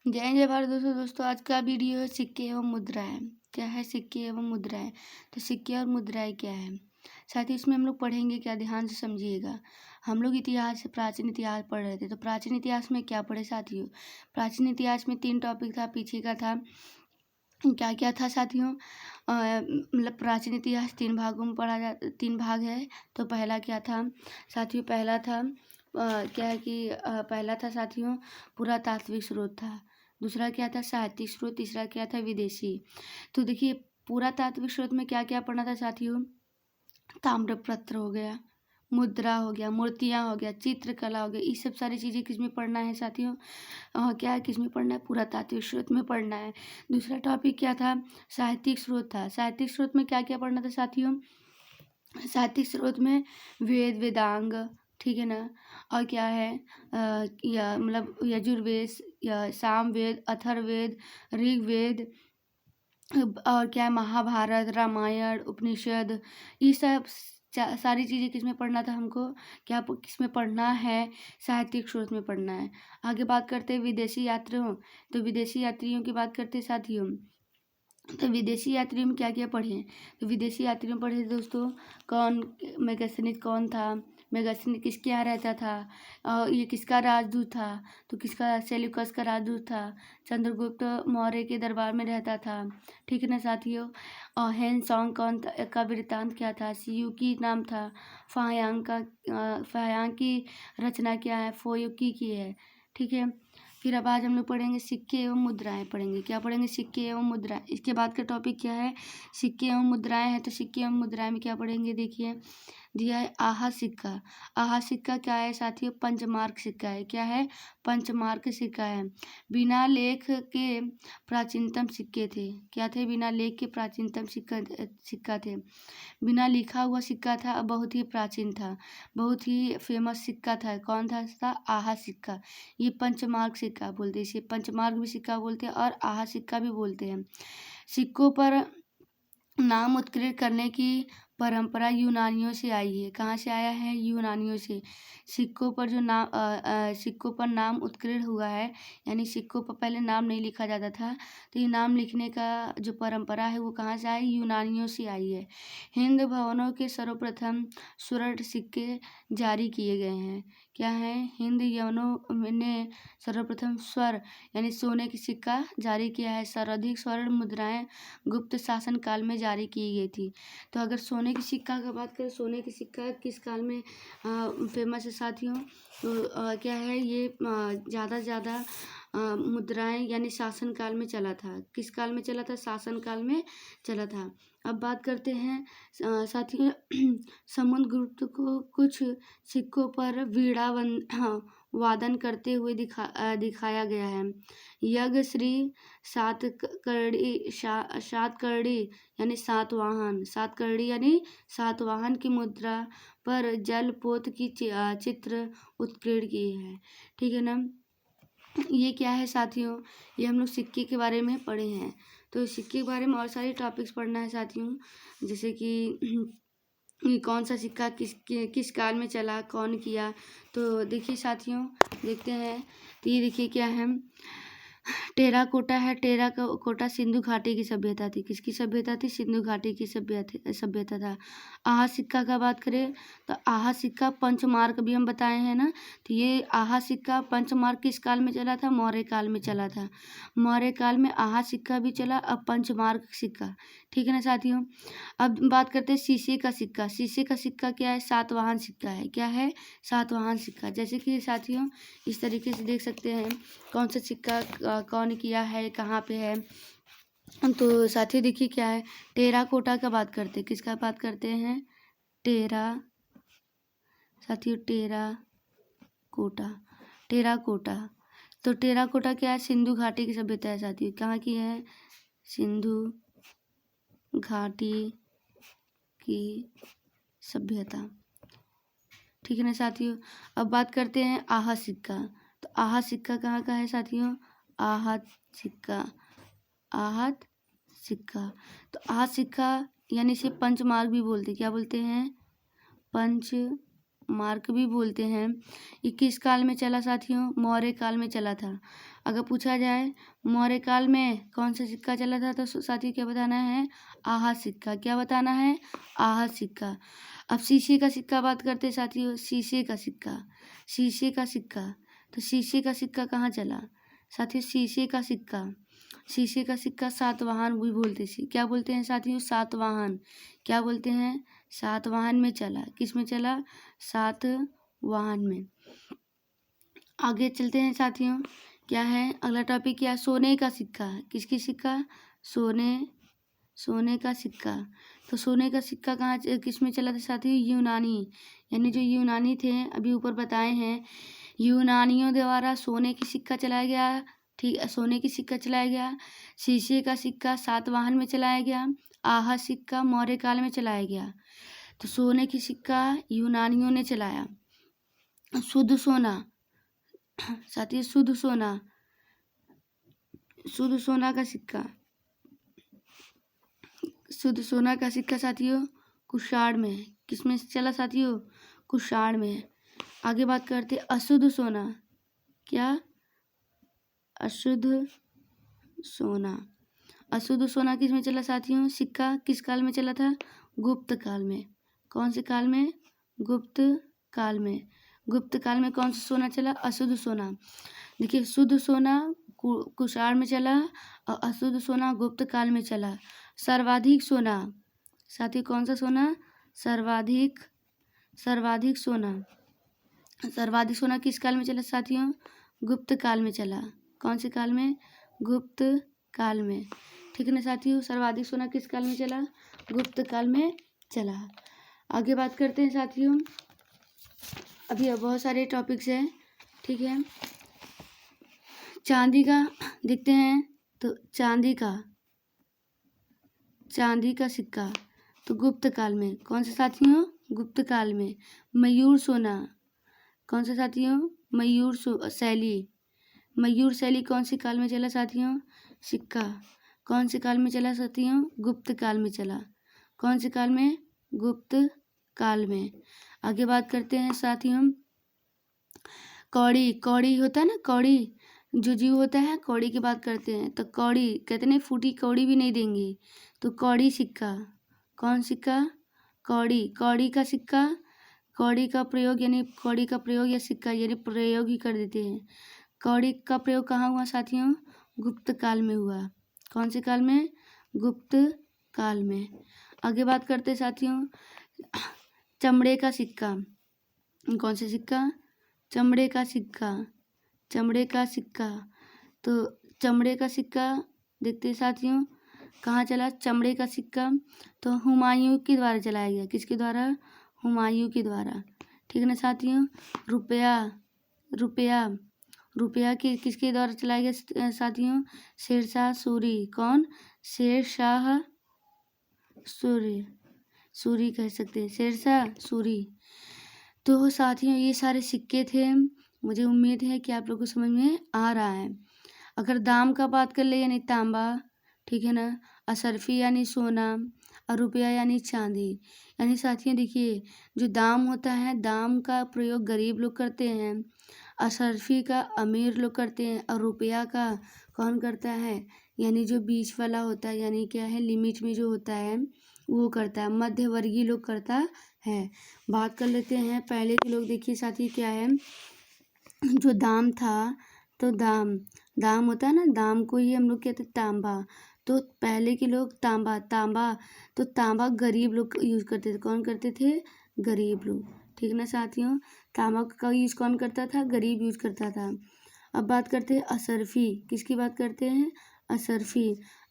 जय भारत दोस्तों आज का वीडियो है सिक्के एवं मुद्राएं। क्या है सिक्के एवं मुद्राएं? तो सिक्के और मुद्राएं क्या है? साथ ही इसमें हम लोग पढ़ेंगे क्या, ध्यान से समझिएगा। हम लोग इतिहास प्राचीन इतिहास पढ़ रहे थे, तो प्राचीन इतिहास में क्या पढ़े साथियों? प्राचीन इतिहास में 3 टॉपिक था, पीछे का था। क्या क्या था साथियों? मतलब प्राचीन इतिहास 3 भागों में पढ़ा जा 3 भाग है। तो पहला क्या था साथियों? पहला था क्या है कि पहला था साथियों पुरातात्विक स्रोत था। दूसरा क्या था? साहित्यिक स्रोत। तीसरा क्या था? विदेशी। तो देखिए पुरातात्विक स्रोत में क्या क्या पढ़ना था साथियों? ताम्रपत्र हो गया, मुद्रा हो गया, मूर्तियाँ हो गया, चित्रकला हो गया, ये सब सारी चीज़ें किस में पढ़ना है साथियों? क्या किस में पढ़ना है? पुरातात्विक स्रोत में पढ़ना है। दूसरा टॉपिक क्या था? साहित्यिक स्रोत था। साहित्यिक स्रोत में क्या क्या पढ़ना था साथियों? साहित्यिक स्रोत में वेद वेदांग, ठीक है ना। और क्या है या मतलब यजुर्वेद या सामवेद, अथर्ववेद, ऋग्वेद, और क्या है महाभारत, रामायण, उपनिषद, ये सब सारी चीज़ें किस में पढ़ना था हमको? क्या किस में पढ़ना है? साहित्यिक स्रोत में पढ़ना है। आगे बात करते हैं विदेशी यात्रियों। तो विदेशी यात्रियों की बात करते हैं साथियों। तो विदेशी यात्रियों में क्या क्या पढ़े? तो विदेशी यात्रियों में पढ़े दोस्तों कौन मेगास्थनीज कौन था, मेगास्थनीज किसके यहाँ रहता था, ये किसका राजदूत था? तो किसका? सेल्यूकस का राजदूत था, चंद्रगुप्त मौर्य के दरबार में रहता था, ठीक है ना साथियों। और हेन सॉन्ग कौन था, का वृत्तांत क्या था? सियुकी नाम था। फायांग की रचना क्या है? फोयुकी की है, ठीक है। फिर अब आज हम लोग पढ़ेंगे सिक्के एवं मुद्राएं पढ़ेंगे। क्या पढ़ेंगे? सिक्के एवं मुद्राएं। इसके बाद का टॉपिक क्या है? सिक्के एवं मुद्राएं है। तो सिक्के एवं मुद्राएं में क्या पढ़ेंगे? देखिए दिया है आहा सिक्का। आहा सिक्का क्या है साथियों? पंचमार्क सिक्का है। क्या है? पंचमार्क सिक्का है। बिना लेख के प्राचीनतम सिक्के थे। क्या थे? बिना लेख के प्राचीनतम सिक्का थे। बिना लिखा हुआ सिक्का था, बहुत ही प्राचीन था, बहुत ही फेमस सिक्का था। कौन था इसका? आहा सिक्का। ये पंचमार्क सिक्का बोलते हैं, इसे पंचमार्क भी सिक्का बोलते हैं और आहा सिक्का भी बोलते हैं। सिक्कों पर नाम उत्कृष्ट करने की परंपरा यूनानियों से आई है। कहाँ से आया है? यूनानियों से। सिक्कों पर जो सिक्कों पर नाम उत्कृष्ट हुआ है, यानी सिक्कों पर पहले नाम नहीं लिखा जाता था, तो ये नाम लिखने का जो परंपरा है वो कहाँ से आई? यूनानियों से आई है। हिंद भवनों के सर्वप्रथम स्वर्ण सिक्के जारी किए गए हैं। क्या है? हिंद यवनों ने सर्वप्रथम स्वर्ण यानी सोने की सिक्का जारी किया है। सर्वाधिक स्वर्ण मुद्राएं गुप्त शासन काल में जारी की गई थी। तो अगर सोने की सिक्का का बात करें, सोने की सिक्का किस काल में फेमस है साथियों? तो क्या है ये ज़्यादा से ज़्यादा मुद्राएं यानी शासन काल में चला था। किस काल में चला था? शासन काल में चला था। अब बात करते हैं साथियों समुद्रगुप्त को कुछ सिक्कों पर वीणा वादन करते हुए दिखाया गया है। यज्ञ श्री सात करड़ी यानी सात करड़ी यानी सातवाहन की मुद्रा पर जलपोत की चित्र उत्कीर्ण किए हैं, ठीक है ना। ये क्या है साथियों? ये हम लोग सिक्के के बारे में पढ़े हैं। तो सिक्के के बारे में और सारे टॉपिक्स पढ़ना है साथियों, जैसे कि कौन सा सिक्का किस काल में चला, कौन किया। तो देखिए साथियों, देखते हैं। तो ये देखिए क्या है, टेराकोटा है। टेराकोटा सिंधु घाटी की सभ्यता थी। किसकी सभ्यता थी? सिंधु घाटी की सभ्यता था। आहा सिक्का का बात करें तो आहा सिक्का पंचमार्क भी हम बताए हैं ना। तो ये आहा सिक्का पंचमार्क किस काल में चला था? मौर्य काल में चला था। मौर्य काल में आहा सिक्का भी चला, अब पंचमार्क सिक्का, ठीक है ना साथियों। अब बात करते हैं शीशे का सिक्का। शीशे का सिक्का क्या है? सातवाहन सिक्का है। क्या है? सातवाहन सिक्का। जैसे कि साथियों इस तरीके से देख सकते हैं कौन सा सिक्का कौन किया है, कहाँ पे है। तो साथियों देखिए क्या है, टेराकोटा का बात करते हैं। किसका बात करते हैं? साथियों टेराकोटा। तो टेराकोटा क्या है? सिंधु घाटी की सभ्यता है साथियों। कहाँ की है? सिंधु घाटी की सभ्यता, ठीक है ना साथियों। अब बात करते हैं आहा सिक्का। तो आहा सिक्का कहाँ का है साथियों? आहत सिक्का। तो आहत सिक्का यानी इसे पंचमार्क भी बोलते हैं। क्या बोलते हैं? पंचमार्क मार्क भी बोलते हैं। ये किस काल में चला साथियों? मौर्य काल में चला था। अगर पूछा जाए मौर्य काल में कौन सा सिक्का चला था तो साथियों क्या बताना है? आहत सिक्का। क्या बताना है? आहत सिक्का। अब शीशे का सिक्का बात करते हैं साथियों। शीशे का सिक्का, शीशे का सिक्का। तो शीशे का सिक्का कहाँ चला साथियों? शीशे का सिक्का, शीशे का सिक्का सातवाहन भी बोलते हैं। क्या बोलते हैं साथियों? सातवाहन। क्या बोलते हैं? सातवाहन में चला। किस में चला? सातवाहन में। आगे चलते हैं साथियों। क्या है अगला टॉपिक? क्या? सोने का सिक्का। किसकी सिक्का? सोने का सिक्का। तो सोने का सिक्का कहाँ किस में चला था साथियों? यूनानी, यानी जो यूनानी थे अभी ऊपर बताए हैं, यूनानियों द्वारा सोने की सिक्का चलाया गया। ठीक है, सोने की सिक्का चलाया गया। शीशे का सिक्का सातवाहन में चलाया गया। आहत सिक्का मौर्य काल में चलाया गया। तो सोने की सिक्का यूनानियों ने चलाया। शुद्ध सोना साथियों, शुद्ध सोना, शुद्ध सोना का सिक्का, शुद्ध सोना का सिक्का साथियों कुषाण में। किसमें चला साथियों? कुषाण में। आगे बात करते अशुद्ध सोना। क्या? अशुद्ध सोना। अशुद्ध सोना किस में चला साथियों? सिक्का किस काल में चला था? गुप्त काल में। कौन से काल में? गुप्त काल में। गुप्त काल में कौन सा सोना चला? अशुद्ध सोना। देखिए, शुद्ध सोना कुषाण में चला और अशुद्ध सोना गुप्त काल में चला। सर्वाधिक सोना साथियों कौन सा सोना? सर्वाधिक सोना। सर्वाधिक सोना किस काल में चला साथियों? गुप्त काल में चला। कौन से काल में? गुप्त काल में। ठीक है ना साथियों, सर्वाधिक सोना किस काल में चला? गुप्त काल में चला। आगे बात करते हैं साथियों। अभी बहुत सारे टॉपिक्स हैं। ठीक है, चांदी का देखते हैं। तो चांदी का सिक्का तो गुप्त काल में। कौन सा साथियों? गुप्त काल में। मयूर सोना कौन सा साथियों? मयूर शैली। मयूर शैली कौन सी काल में चला साथियों? सिक्का कौन से काल में चला साथियों? गुप्त काल में चला। कौन से काल में? गुप्त काल में। आगे बात करते हैं साथियों। कौड़ी होता है ना, कौड़ी जो जीव होता है, कौड़ी की बात करते हैं। तो कौड़ी कहते नहीं, फूटी कौड़ी भी नहीं देंगे। तो कौड़ी सिक्का। कौन सिक्का? कौड़ी का सिक्का। कौड़ी का प्रयोग यानी कौड़ी का प्रयोग या सिक्का यानी प्रयोग ही कर देते हैं। कौड़ी का प्रयोग कहाँ हुआ साथियों? गुप्त काल में हुआ। कौन से काल में? गुप्त काल में। आगे बात करते हैं साथियों। चमड़े का सिक्का। कौन सा सिक्का? चमड़े का सिक्का। चमड़े का सिक्का तो चमड़े का सिक्का देखते हैं साथियों कहाँ चला? चमड़े का सिक्का तो हुमायूं के द्वारा चलाया गया। किसके द्वारा? हुमायूं के द्वारा। ठीक है ना साथियों। रुपया किसके द्वारा चलाया गया साथियों? शेरशाह सूरी। कौन? शेरशाह सूरी कह सकते हैं, शेरशाह सूरी। तो साथियों ये सारे सिक्के थे। मुझे उम्मीद है कि आप लोगों को समझ में आ रहा है। अगर दाम का बात कर ले यानी तांबा, ठीक है ना, असरफी यानी सोना और रुपया यानी चांदी। यानी साथियों देखिए, जो दाम होता है, दाम का प्रयोग गरीब लोग करते हैं, असरफी का अमीर लोग करते हैं और रुपया का कौन करता है? यानी जो बीच वाला होता है, यानी क्या है, लिमिट में जो होता है वो करता है, मध्यवर्गीय लोग करता है। बात कर लेते हैं पहले के लोग। देखिए साथी क्या है, जो दाम था, तो दाम होता है ना, दाम को ही हम लोग कहते हैं तांबा। तो पहले के लोग तांबा गरीब लोग यूज करते थे। कौन करते थे? गरीब लोग। ठीक ना साथियों, तांबा का यूज कौन करता था? गरीब यूज करता था। अब बात करते हैं असरफी। किसकी बात करते हैं?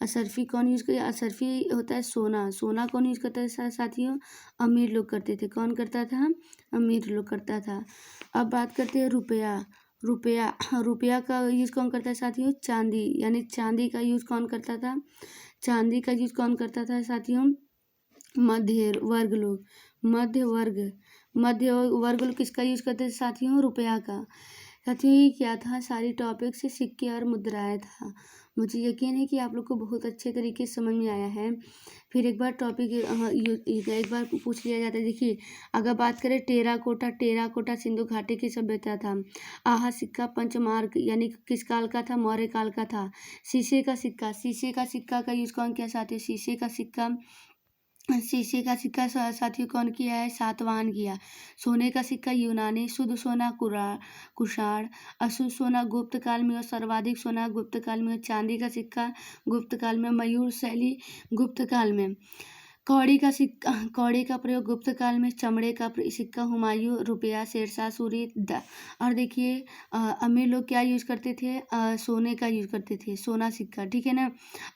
असरफी कौन यूज करता है? असरफी होता है सोना कौन यूज करता है साथियों? अमीर लोग करते थे। कौन करता था? अमीर लोग करता था। अब बात करते हैं रुपया का यूज कौन करता है साथियों? चांदी, यानी चांदी का यूज कौन करता था? चांदी का यूज कौन करता था साथियों? मध्य वर्ग लोग किसका यूज करते थे साथियों? रुपया का। साथियों ये क्या था? सारी टॉपिक से सिक्के और मुद्राएं था। मुझे यकीन है कि आप लोग को बहुत अच्छे तरीके से समझ में आया है। फिर एक बार टॉपिक एक बार पूछ लिया जाता है। देखिए, अगर बात करें टेराकोटा सिंधु घाटी की सभ्यता था। आहा सिक्का पंचमार्क यानी किस काल का था? मौर्य काल का था। शीशे का सिक्का का यूज कौन किया साथियों? शीशे का सिक्का साथियों कौन किया है? सातवाहन किया। सोने का सिक्का यूनानी, शुद्ध सोना कुषाण, अशुद्ध सोना गुप्त काल में और सर्वाधिक सोना गुप्त काल में। चांदी का सिक्का गुप्त काल में, मयूर शैली गुप्त काल में। कौड़ी का प्रयोग गुप्त काल में। चमड़े का सिक्का हुमायूं, रुपया शेरशाह सूरी। और देखिए, अमीर लोग क्या यूज करते थे? सोने का यूज करते थे, सोना सिक्का, ठीक है ना।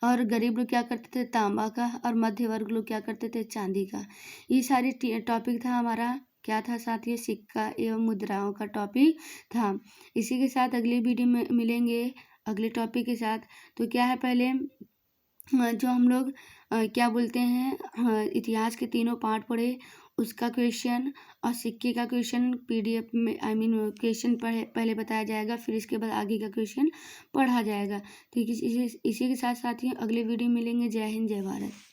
और गरीब लोग क्या करते थे? तांबा का। और मध्य वर्ग लोग क्या करते थे? चांदी का। ये सारी टॉपिक था हमारा, क्या था साथियों? सिक्का एवं मुद्राओं का टॉपिक था। इसी के साथ अगली वीडियो में मिलेंगे अगले टॉपिक के साथ। तो क्या है, पहले जो हम लोग क्या बोलते हैं, इतिहास के तीनों पार्ट पढ़े, उसका क्वेश्चन और सिक्के का क्वेश्चन PDF में क्वेश्चन पहले बताया जाएगा, फिर इसके बाद आगे का क्वेश्चन पढ़ा जाएगा। ठीक है, इसी के साथ साथ ही अगले वीडियो मिलेंगे। जय हिंद, जय भारत।